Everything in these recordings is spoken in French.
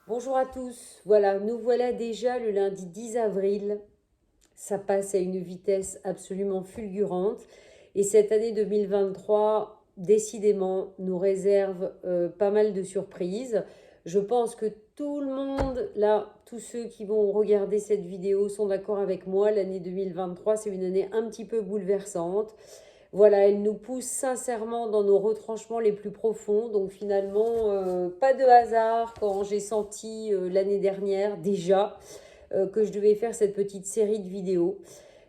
Bonjour à tous. Voilà, nous voilà déjà le lundi 10 avril. Ça passe à une vitesse absolument fulgurante. Et cette année 2023, décidément, nous réserve pas mal de surprises. Je pense que tout le monde, là, tous ceux qui vont regarder cette vidéo sont d'accord avec moi. L'année 2023, c'est une année un petit peu bouleversante. Voilà, elle nous pousse sincèrement dans nos retranchements les plus profonds. Donc finalement, pas de hasard quand j'ai senti l'année dernière déjà que je devais faire cette petite série de vidéos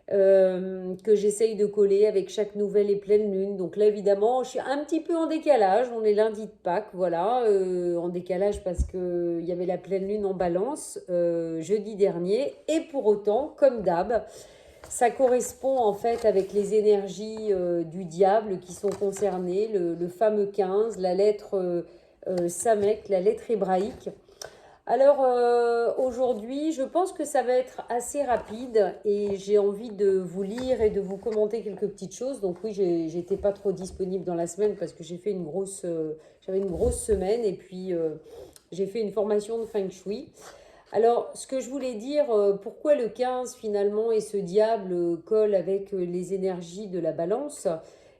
que j'essaye de coller avec chaque nouvelle et pleine lune. Donc là, évidemment, je suis un petit peu en décalage. On est lundi de Pâques, voilà, en décalage parce qu'il y avait la pleine lune en balance jeudi dernier. Et pour autant, comme d'hab, ça correspond en fait avec les énergies du diable qui sont concernées, le fameux 15, la lettre Samek, la lettre hébraïque. Alors aujourd'hui, je pense que ça va être assez rapide et j'ai envie de vous lire et de vous commenter quelques petites choses. Donc oui, j'étais pas trop disponible dans la semaine parce que j'avais une grosse semaine et puis j'ai fait une formation de Feng Shui. Alors, ce que je voulais dire, pourquoi le 15 finalement et ce diable colle avec les énergies de la balance.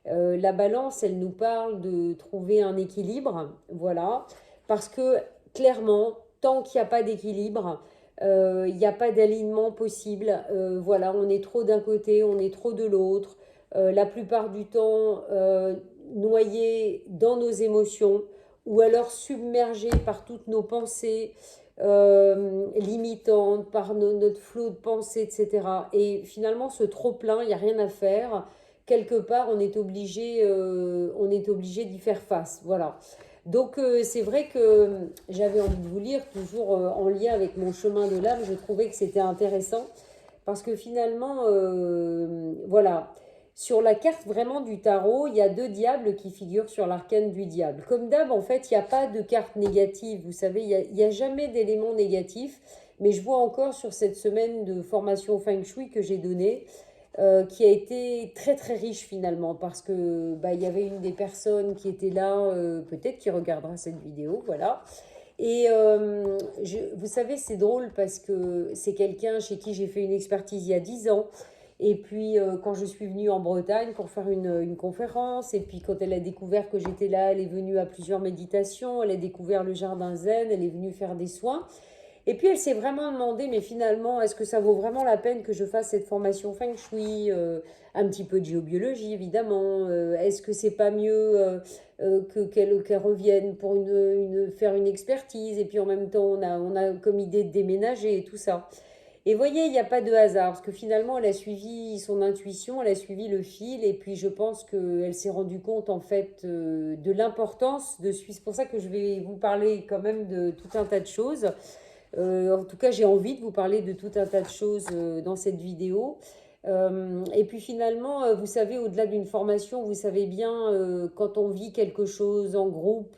La balance, elle nous parle de trouver un équilibre, voilà, parce que clairement, tant qu'il n'y a pas d'équilibre, il n'y a pas d'alignement possible. Voilà, on est trop d'un côté, on est trop de l'autre. La plupart du temps, noyé dans nos émotions ou alors submergé par toutes nos pensées limitantes, par notre flot de pensée, etc. Et finalement, ce trop-plein, il n'y a rien à faire. Quelque part, on est obligé d'y faire face. Voilà. Donc, c'est vrai que j'avais envie de vous lire, toujours en lien avec mon chemin de l'âme. Je trouvais que c'était intéressant parce que finalement, voilà, sur la carte vraiment du tarot, il y a deux diables qui figurent sur l'arcane du diable. Comme d'hab, en fait, il n'y a pas de carte négative. Vous savez, il y a jamais d'élément négatif. Mais je vois encore sur cette semaine de formation Feng Shui que j'ai donnée, qui a été très très riche finalement, parce que bah, il y avait une des personnes qui était là, peut-être qui regardera cette vidéo, voilà. Et vous savez, c'est drôle parce que c'est quelqu'un chez qui j'ai fait une expertise il y a 10 ans. Et puis, quand je suis venue en Bretagne pour faire une conférence, et puis quand elle a découvert que j'étais là, elle est venue à plusieurs méditations, elle a découvert le jardin zen, elle est venue faire des soins. Et puis elle s'est vraiment demandé, mais finalement, est-ce que ça vaut vraiment la peine que je fasse cette formation Feng Shui, un petit peu de géobiologie évidemment, est-ce que c'est pas mieux qu'elle revienne pour faire une expertise, et puis en même temps on a comme idée de déménager et tout ça. Et voyez, il n'y a pas de hasard, parce que finalement, elle a suivi son intuition, elle a suivi le fil, et puis je pense qu'elle s'est rendue compte, en fait, de l'importance de suivre. C'est pour ça que je vais vous parler quand même de tout un tas de choses. En tout cas, j'ai envie de vous parler de tout un tas de choses dans cette vidéo. Et puis finalement, vous savez, au-delà d'une formation, vous savez bien, quand on vit quelque chose en groupe,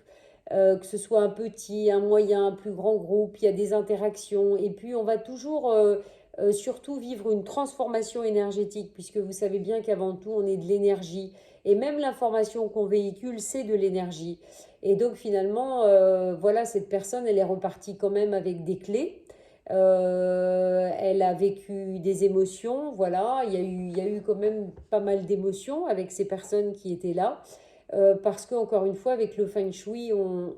que ce soit un petit, un moyen, un plus grand groupe, il y a des interactions. Et puis on va toujours, surtout vivre une transformation énergétique, puisque vous savez bien qu'avant tout, on est de l'énergie. Et même l'information qu'on véhicule, c'est de l'énergie. Et donc finalement, voilà, cette personne, elle est repartie quand même avec des clés. Elle a vécu des émotions, voilà, il y a eu quand même pas mal d'émotions avec ces personnes qui étaient là. Parce que encore une fois, avec le feng shui, on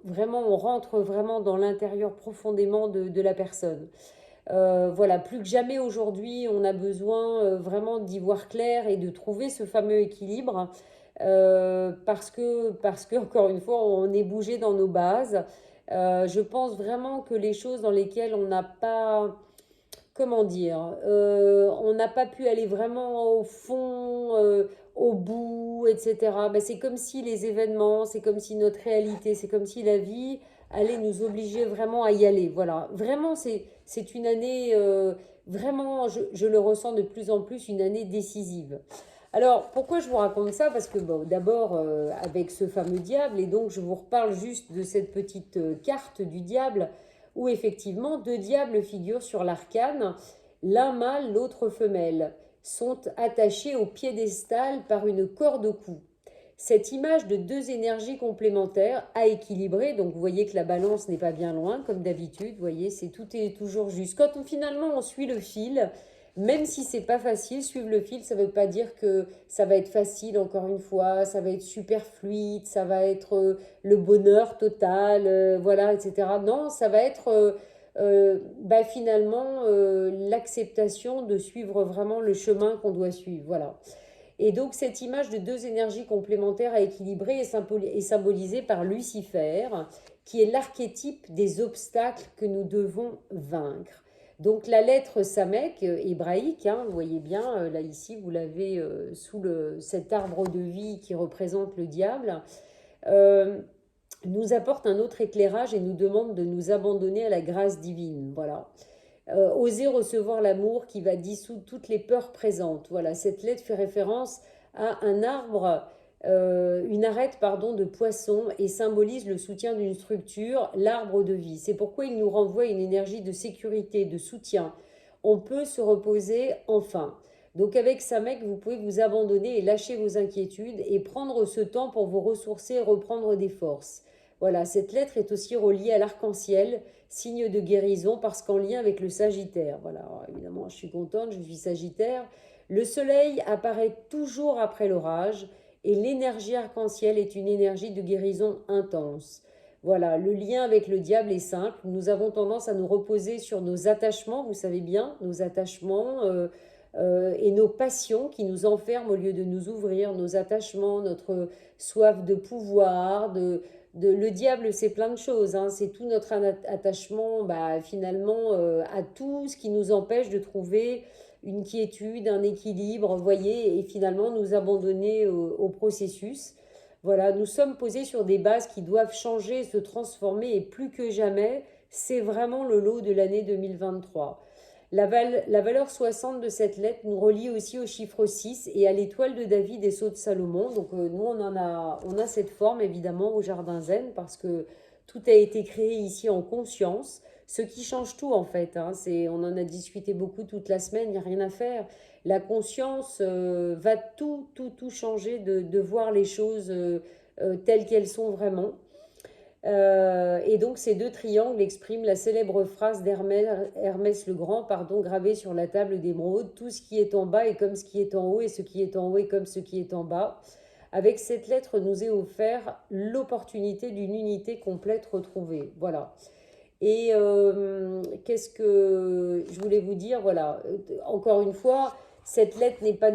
rentre vraiment dans l'intérieur profondément de la personne. Voilà, plus que jamais aujourd'hui, on a besoin vraiment d'y voir clair et de trouver ce fameux équilibre, parce que, encore une fois, on est bougé dans nos bases. Je pense vraiment que les choses dans lesquelles on n'a pas, comment dire, on n'a pas pu aller vraiment au fond, au bout, etc. Ben, c'est comme si les événements, c'est comme si notre réalité, c'est comme si la vie allait nous obliger vraiment à y aller. Voilà, vraiment, c'est une année, vraiment, je le ressens de plus en plus, une année décisive. Alors, pourquoi je vous raconte ça? Parce que, bon, d'abord, avec ce fameux diable, et donc je vous reparle juste de cette petite carte du diable, où effectivement, deux diables figurent sur l'arcane, l'un mâle, l'autre femelle, sont attachés au piédestal par une corde au cou. Cette image de deux énergies complémentaires à équilibrer, donc vous voyez que la balance n'est pas bien loin, comme d'habitude, vous voyez, tout est toujours juste. Quand finalement on suit le fil, même si c'est pas facile, suivre le fil, ça ne veut pas dire que ça va être facile, encore une fois, ça va être super fluide, ça va être le bonheur total, voilà, etc. Non, ça va être finalement l'acceptation de suivre vraiment le chemin qu'on doit suivre, voilà. Et donc cette image de deux énergies complémentaires à équilibrer est symbolisée par Lucifer, qui est l'archétype des obstacles que nous devons vaincre. Donc la lettre Samek, hébraïque, hein, vous voyez bien, là ici vous l'avez sous cet arbre de vie qui représente le diable, euh, nous apporte un autre éclairage et nous demande de nous abandonner à la grâce divine. Voilà. Oser recevoir l'amour qui va dissoudre toutes les peurs présentes. Voilà, cette lettre fait référence à un arbre, une arête pardon, de poisson et symbolise le soutien d'une structure, l'arbre de vie. C'est pourquoi il nous renvoie à une énergie de sécurité, de soutien. On peut se reposer enfin. Donc avec Samek, vous pouvez vous abandonner et lâcher vos inquiétudes et prendre ce temps pour vous ressourcer et reprendre des forces. Voilà, cette lettre est aussi reliée à l'arc-en-ciel, signe de guérison, parce qu'en lien avec le Sagittaire. Voilà, alors, évidemment, je suis contente, je suis Sagittaire. Le soleil apparaît toujours après l'orage et l'énergie arc-en-ciel est une énergie de guérison intense. Voilà, le lien avec le diable est simple. Nous avons tendance à nous reposer sur nos attachements, vous savez bien, nos attachements et nos passions qui nous enferment au lieu de nous ouvrir, nos attachements, notre soif de pouvoir, le diable, c'est plein de choses, hein. C'est tout notre attachement finalement à tout ce qui nous empêche de trouver une quiétude, un équilibre, vous voyez, et finalement nous abandonner au processus. Voilà, nous sommes posés sur des bases qui doivent changer, se transformer, et plus que jamais, c'est vraiment le lot de l'année 2023. La valeur 60 de cette lettre nous relie aussi au chiffre 6 et à l'étoile de David et sceaux de Salomon. Donc nous, on a cette forme évidemment au Jardin Zen parce que tout a été créé ici en conscience, ce qui change tout en fait, hein. On en a discuté beaucoup toute la semaine, il n'y a rien à faire. La conscience va tout changer de voir les choses telles qu'elles sont vraiment. Et donc ces deux triangles expriment la célèbre phrase d'Hermès le Grand, pardon, gravée sur la table d'émeraude: tout ce qui est en bas est comme ce qui est en haut, et ce qui est en haut est comme ce qui est en bas. Avec cette lettre, nous est offert l'opportunité d'une unité complète retrouvée. Voilà. Et qu'est-ce que je voulais vous dire? Voilà, encore une fois, cette lettre n'est pas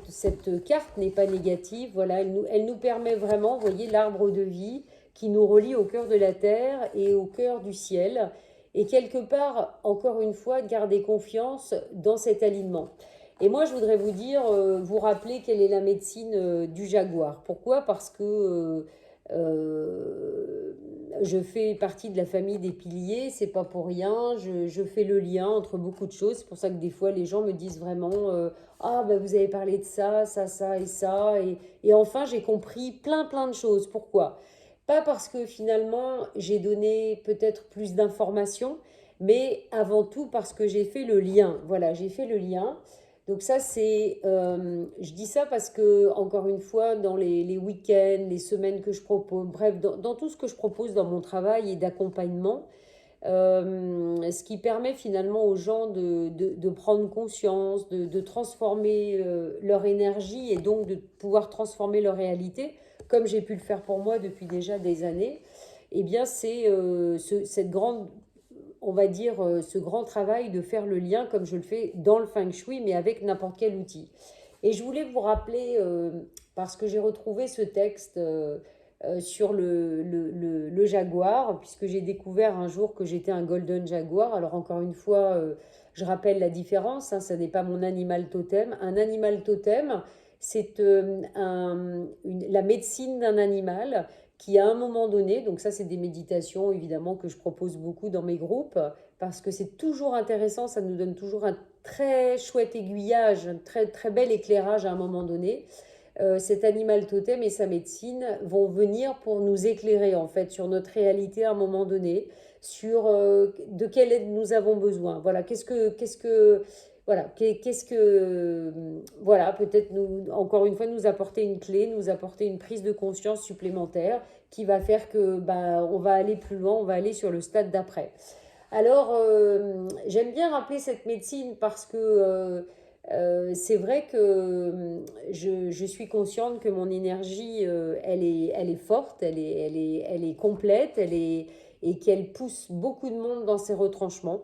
cette carte n'est pas négative. Voilà, elle nous permet vraiment, vous voyez, l'arbre de vie qui nous relie au cœur de la terre et au cœur du ciel. Et quelque part, encore une fois, de garder confiance dans cet alignement. Et moi, je voudrais vous dire, vous rappeler quelle est la médecine du jaguar. Pourquoi? Parce que je fais partie de la famille des piliers, c'est pas pour rien, je fais le lien entre beaucoup de choses, c'est pour ça que des fois les gens me disent vraiment ah ben vous avez parlé de ça et ça, et enfin j'ai compris plein de choses. Pourquoi? Pas parce que finalement j'ai donné peut-être plus d'informations, mais avant tout parce que j'ai fait le lien. Voilà, j'ai fait le lien. Donc ça, je dis ça parce que, encore une fois, dans les week-ends, les semaines que je propose, bref, dans tout ce que je propose dans mon travail et d'accompagnement, ce qui permet finalement aux gens de prendre conscience, de transformer leur énergie et donc de pouvoir transformer leur réalité, comme j'ai pu le faire pour moi depuis déjà des années, eh bien c'est cette grande, on va dire, ce grand travail de faire le lien comme je le fais dans le feng shui, mais avec n'importe quel outil. Et je voulais vous rappeler, parce que j'ai retrouvé ce texte sur le jaguar, puisque j'ai découvert un jour que j'étais un golden jaguar. Alors encore une fois, je rappelle la différence, hein, ça n'est pas mon animal totem. Un animal totem, c'est la médecine d'un animal qui à un moment donné, donc ça c'est des méditations évidemment que je propose beaucoup dans mes groupes, parce que c'est toujours intéressant, ça nous donne toujours un très chouette aiguillage, un très bel éclairage à un moment donné. Cet animal totem et sa médecine vont venir pour nous éclairer en fait sur notre réalité à un moment donné, sur de quelle aide nous avons besoin. Voilà, voilà, qu'est-ce que, voilà, peut-être nous, encore une fois, nous apporter une clé, nous apporter une prise de conscience supplémentaire qui va faire que bah, on va aller plus loin, on va aller sur le stade d'après. Alors, j'aime bien rappeler cette médecine parce que c'est vrai que je suis consciente que mon énergie, elle est forte, elle est complète, et qu'elle pousse beaucoup de monde dans ses retranchements.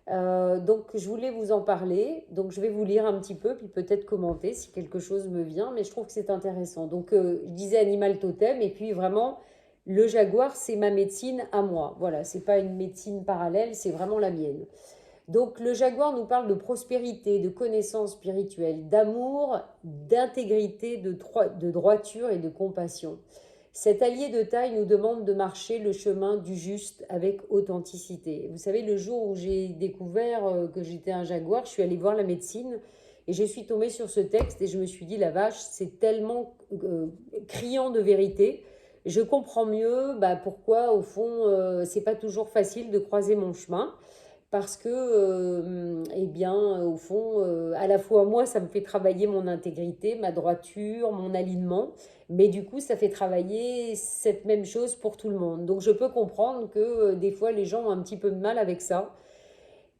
Donc, je voulais vous en parler. Donc, je vais vous lire un petit peu, puis peut-être commenter si quelque chose me vient, mais je trouve que c'est intéressant. Donc, je disais animal totem, et puis vraiment, le jaguar, c'est ma médecine à moi. Voilà, c'est pas une médecine parallèle, c'est vraiment la mienne. Donc, le jaguar nous parle de prospérité, de connaissance spirituelle, d'amour, d'intégrité, de droiture et de compassion. Cet allié de taille nous demande de marcher le chemin du juste avec authenticité. Vous savez, le jour où j'ai découvert que j'étais un jaguar, je suis allée voir la médecine et je suis tombée sur ce texte et je me suis dit, la vache, c'est tellement criant de vérité. Je comprends mieux bah, pourquoi, au fond, c'est pas toujours facile de croiser mon chemin parce que, eh bien, au fond, à la fois moi, ça me fait travailler mon intégrité, ma droiture, mon alignement, mais du coup, ça fait travailler cette même chose pour tout le monde. Donc, je peux comprendre que des fois, les gens ont un petit peu de mal avec ça.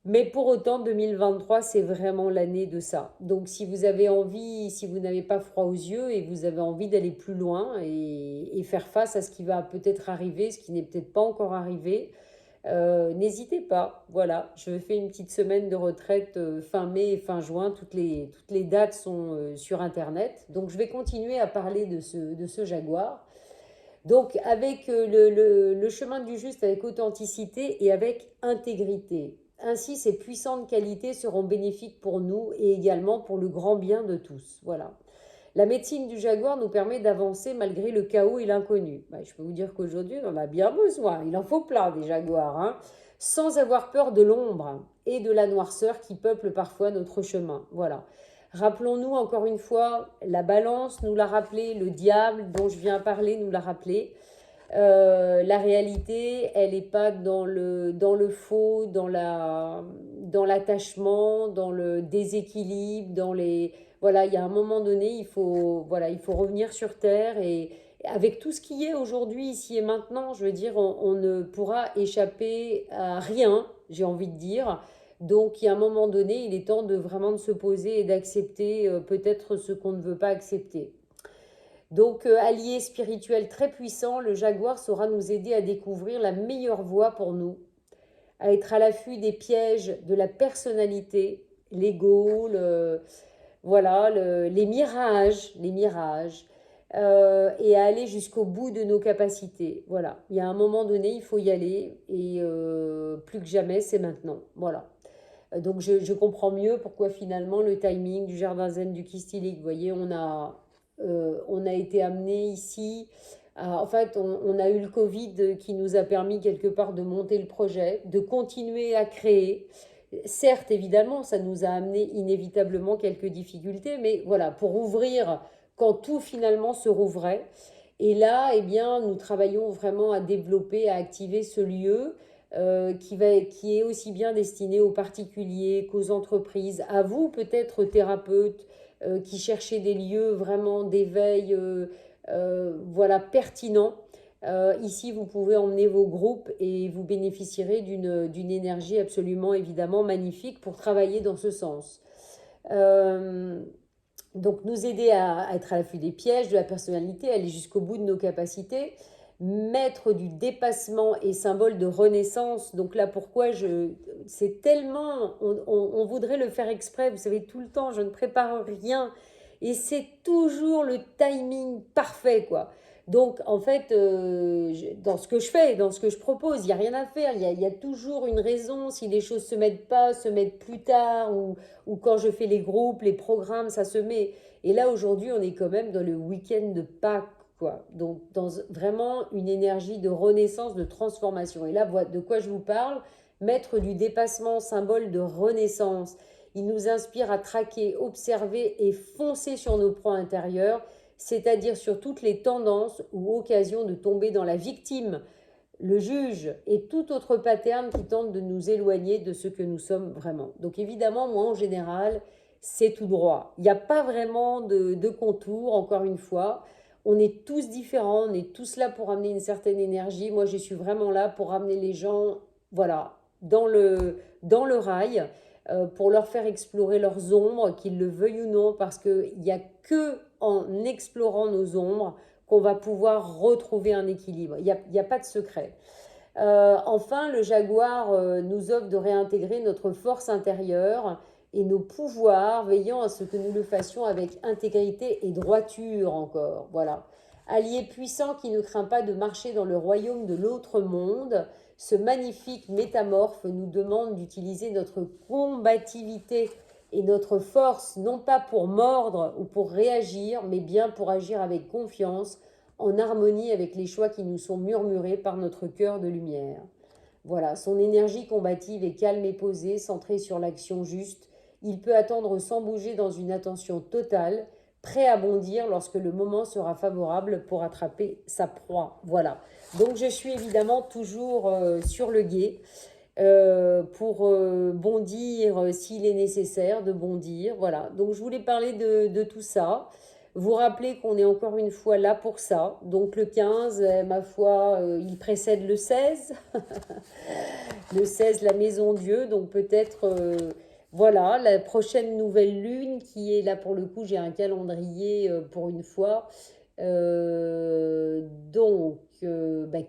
Mais pour autant, 2023, c'est vraiment l'année de ça. Donc, si vous avez envie, si vous n'avez pas froid aux yeux et vous avez envie d'aller plus loin et faire face à ce qui va peut-être arriver, ce qui n'est peut-être pas encore arrivé, n'hésitez pas. Voilà, je fais une petite semaine de retraite fin mai et fin juin. Toutes les dates sont sur Internet. Donc, je vais continuer à parler de ce jaguar. Donc, avec le chemin du juste, avec authenticité et avec intégrité. Ainsi, ces puissantes qualités seront bénéfiques pour nous et également pour le grand bien de tous. Voilà. La médecine du jaguar nous permet d'avancer malgré le chaos et l'inconnu. Bah, je peux vous dire qu'aujourd'hui, on en a bien besoin. Il en faut plein des jaguars, hein, sans avoir peur de l'ombre et de la noirceur qui peuple parfois notre chemin. Voilà. Rappelons-nous encore une fois, la balance nous l'a rappelé, le diable dont je viens parler nous l'a rappelé. La réalité, elle n'est pas dans le faux, dans l'attachement, dans le déséquilibre, dans les... Voilà, il y a un moment donné, voilà, il faut revenir sur Terre et avec tout ce qui est aujourd'hui, ici et maintenant, je veux dire, on ne pourra échapper à rien, j'ai envie de dire. Donc, il y a un moment donné, il est temps de vraiment de se poser et d'accepter peut-être ce qu'on ne veut pas accepter. Donc, allié spirituel très puissant, le jaguar saura nous aider à découvrir la meilleure voie pour nous, à être à l'affût des pièges de la personnalité, l'ego, voilà, les mirages, et à aller jusqu'au bout de nos capacités. Voilà, il y a un moment donné, il faut y aller, et plus que jamais, c'est maintenant. Voilà. Donc, je comprends mieux pourquoi finalement le timing du jardin zen du Kistilik, vous voyez, on a été amené ici. En fait, on a eu le Covid qui nous a permis quelque part de monter le projet, de continuer à créer. Certes, évidemment, ça nous a amené inévitablement quelques difficultés, mais voilà, pour ouvrir quand tout finalement se rouvrait. Et là, eh bien, nous travaillons vraiment à développer, à activer ce lieu qui est aussi bien destiné aux particuliers qu'aux entreprises, à vous peut-être thérapeutes qui cherchez des lieux vraiment d'éveil voilà, pertinents. Ici, vous pouvez emmener vos groupes et vous bénéficierez d'une énergie absolument évidemment magnifique pour travailler dans ce sens. Euh, donc nous aider à être à l'affût des pièges de la personnalité, aller jusqu'au bout de nos capacités, maître du dépassement et symbole de renaissance. Donc là, pourquoi c'est tellement, on voudrait le faire exprès, vous savez, tout le temps, je ne prépare rien. Et c'est toujours le timing parfait, quoi. Donc, en fait, dans ce que je fais, dans ce que je propose, il n'y a rien à faire. Il y a toujours une raison. Si les choses se mettent pas, se mettent plus tard, ou quand je fais les groupes, les programmes, ça se met. Et là, aujourd'hui, on est quand même dans le week-end de Pâques, quoi. Donc, dans vraiment une énergie de renaissance, de transformation. Et là, de quoi je vous parle? Maître du dépassement, symbole de renaissance. Il nous inspire à traquer, observer et foncer sur nos proies intérieures, c'est-à-dire sur toutes les tendances ou occasions de tomber dans la victime le juge et tout autre pattern qui tente de nous éloigner de ce que nous sommes vraiment. Donc évidemment, moi en général, c'est tout droit. Il n'y a pas vraiment de contour, encore une fois. On est tous différents, on est tous là pour amener une certaine énergie. Moi, je suis vraiment là pour amener les gens, voilà, dans le rail, pour leur faire explorer leurs ombres, qu'ils le veuillent ou non, parce qu'il n'y a que en explorant nos ombres qu'on va pouvoir retrouver un équilibre. Il y a pas de secret. Enfin, le jaguar nous offre de réintégrer notre force intérieure et nos pouvoirs, veillant à ce que nous le fassions avec intégrité et droiture encore. Voilà. Allié puissant qui ne craint pas de marcher dans le royaume de l'autre monde, ce magnifique métamorphe nous demande d'utiliser notre combativité et notre force, non pas pour mordre ou pour réagir, mais bien pour agir avec confiance, en harmonie avec les choix qui nous sont murmurés par notre cœur de lumière. Voilà, son énergie combative est calme et posée, centrée sur l'action juste. Il peut attendre sans bouger dans une attention totale, prêt à bondir lorsque le moment sera favorable pour attraper sa proie. Voilà. Donc je suis évidemment toujours sur le guet pour bondir s'il est nécessaire de bondir. Voilà. Donc je voulais parler de tout ça. Vous rappelez qu'on est encore une fois là pour ça. Donc le 15, ma foi, il précède le 16. Le 16, la maison Dieu. Donc peut-être, voilà, la prochaine nouvelle lune qui est là pour le coup, j'ai un calendrier pour une fois. Donc,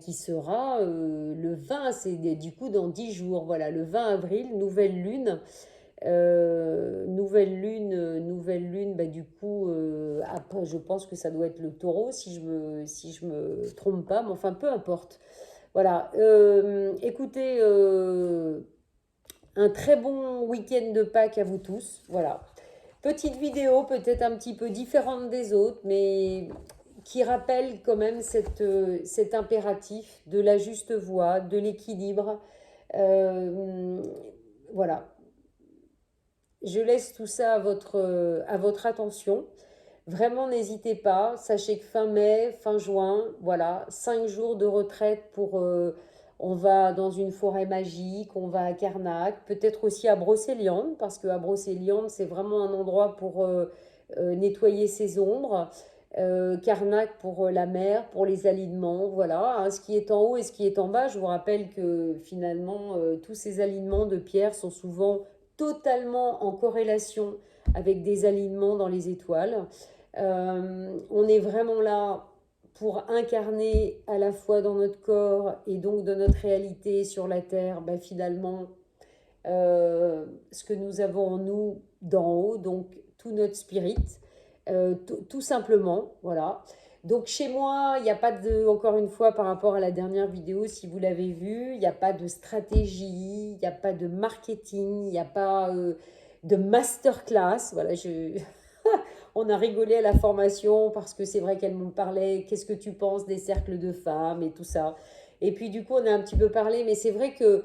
qui sera le 20, c'est du coup dans 10 jours. Voilà, le 20 avril, nouvelle lune. Nouvelle lune, du coup, après, je pense que ça doit être le taureau, si je me trompe pas, mais enfin, peu importe. Voilà, écoutez, un très bon week-end de Pâques à vous tous. Voilà, petite vidéo peut-être un petit peu différente des autres, mais qui rappelle quand même cet impératif de la juste voie, de l'équilibre. Euh, voilà, je laisse tout ça à votre attention. Vraiment, n'hésitez pas. Sachez que fin mai, fin juin, voilà, 5 jours de retraite on va dans une forêt magique, on va à Carnac, peut-être aussi à Brocéliande, parce qu'à Brocéliande, c'est vraiment un endroit pour nettoyer ses ombres. Carnac pour la mer, pour les alignements, voilà, hein, ce qui est en haut et ce qui est en bas. Je vous rappelle que finalement, tous ces alignements de pierre sont souvent totalement en corrélation avec des alignements dans les étoiles. On est vraiment là pour incarner à la fois dans notre corps et donc dans notre réalité sur la Terre, finalement, ce que nous avons en nous d'en haut, donc tout notre spirit, tout simplement, voilà. Donc chez moi, il n'y a pas de, encore une fois, par rapport à la dernière vidéo, si vous l'avez vu, il n'y a pas de stratégie, il n'y a pas de marketing, il n'y a pas de masterclass. Voilà, on a rigolé à la formation parce que c'est vrai qu'elle me parlait, qu'est-ce que tu penses des cercles de femmes et tout ça. Et puis du coup, on a un petit peu parlé, mais c'est vrai que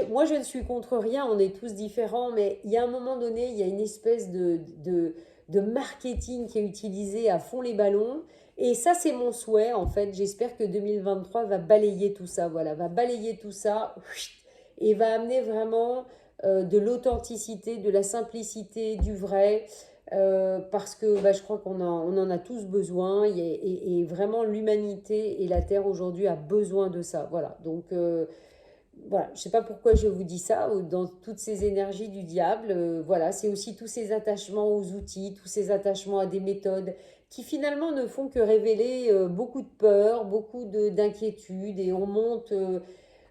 moi, je ne suis contre rien, on est tous différents, mais il y a un moment donné, il y a une espèce de marketing qui est utilisé à fond les ballons. Et ça, c'est mon souhait, en fait. J'espère que 2023 va balayer tout ça, voilà, va balayer tout ça et va amener vraiment de l'authenticité, de la simplicité, du vrai, parce que je crois on en a tous besoin et vraiment l'humanité et la Terre aujourd'hui a besoin de ça. Voilà, donc voilà, je ne sais pas pourquoi je vous dis ça, dans toutes ces énergies du diable, voilà, c'est aussi tous ces attachements aux outils, tous ces attachements à des méthodes qui finalement ne font que révéler beaucoup de peur, beaucoup d'inquiétude et on monte,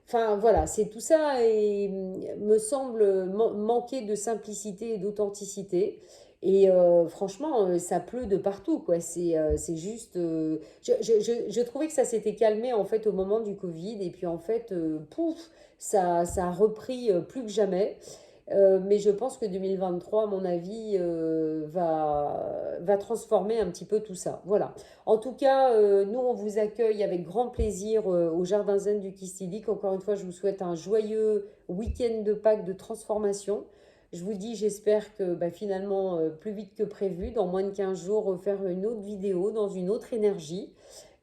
enfin voilà, c'est tout ça et me semble manquer de simplicité et d'authenticité. Et franchement, ça pleut de partout, quoi. C'est juste. Je trouvais que ça s'était calmé en fait au moment du Covid, et puis en fait, pouf, ça a repris plus que jamais. Mais je pense que 2023, à mon avis, va transformer un petit peu tout ça. Voilà. En tout cas, nous, on vous accueille avec grand plaisir au Jardin Zen du Kistidik. Encore une fois, je vous souhaite un joyeux week-end de Pâques de transformation. Je vous dis, j'espère que finalement, plus vite que prévu, dans moins de 15 jours, refaire une autre vidéo dans une autre énergie.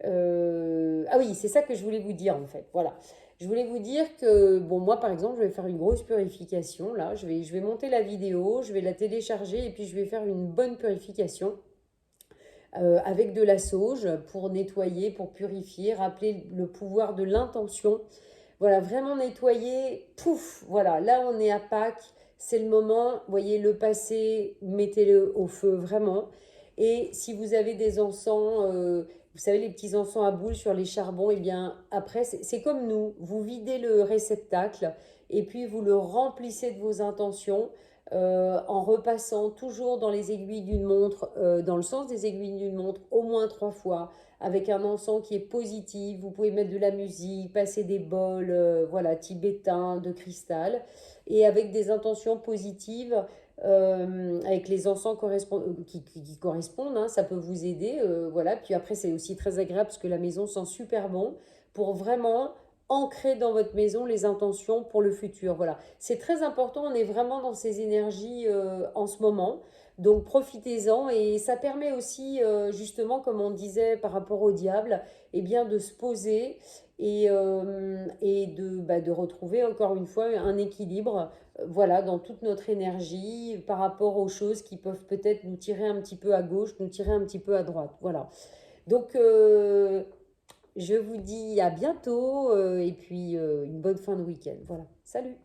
Ah oui, c'est ça que je voulais vous dire en fait. Voilà. Je voulais vous dire que, bon, moi par exemple, je vais faire une grosse purification. Là, je vais monter la vidéo, je vais la télécharger et puis je vais faire une bonne purification avec de la sauge pour nettoyer, pour purifier, rappeler le pouvoir de l'intention. Voilà, vraiment nettoyer, pouf, voilà, là on est à Pâques, c'est le moment, voyez le passé, mettez-le au feu vraiment. Et si vous avez des encens, vous savez les petits encens à boules sur les charbons, et bien après c'est comme nous, vous videz le réceptacle et puis vous le remplissez de vos intentions en repassant toujours dans les aiguilles d'une montre, dans le sens des aiguilles d'une montre, au moins 3 fois avec un encens qui est positif. Vous pouvez mettre de la musique, passer des bols voilà, tibétains de cristal et avec des intentions positives. Avec les encens qui correspondent, hein, ça peut vous aider. Voilà. Puis après, c'est aussi très agréable parce que la maison sent super bon pour vraiment ancrer dans votre maison les intentions pour le futur. Voilà. C'est très important, on est vraiment dans ces énergies en ce moment. Donc profitez-en et ça permet aussi justement comme on disait par rapport au diable, eh bien de se poser et de retrouver encore une fois un équilibre voilà dans toute notre énergie par rapport aux choses qui peuvent peut-être nous tirer un petit peu à gauche, nous tirer un petit peu à droite. Voilà. Donc je vous dis à bientôt et puis une bonne fin de week-end. Voilà. Salut!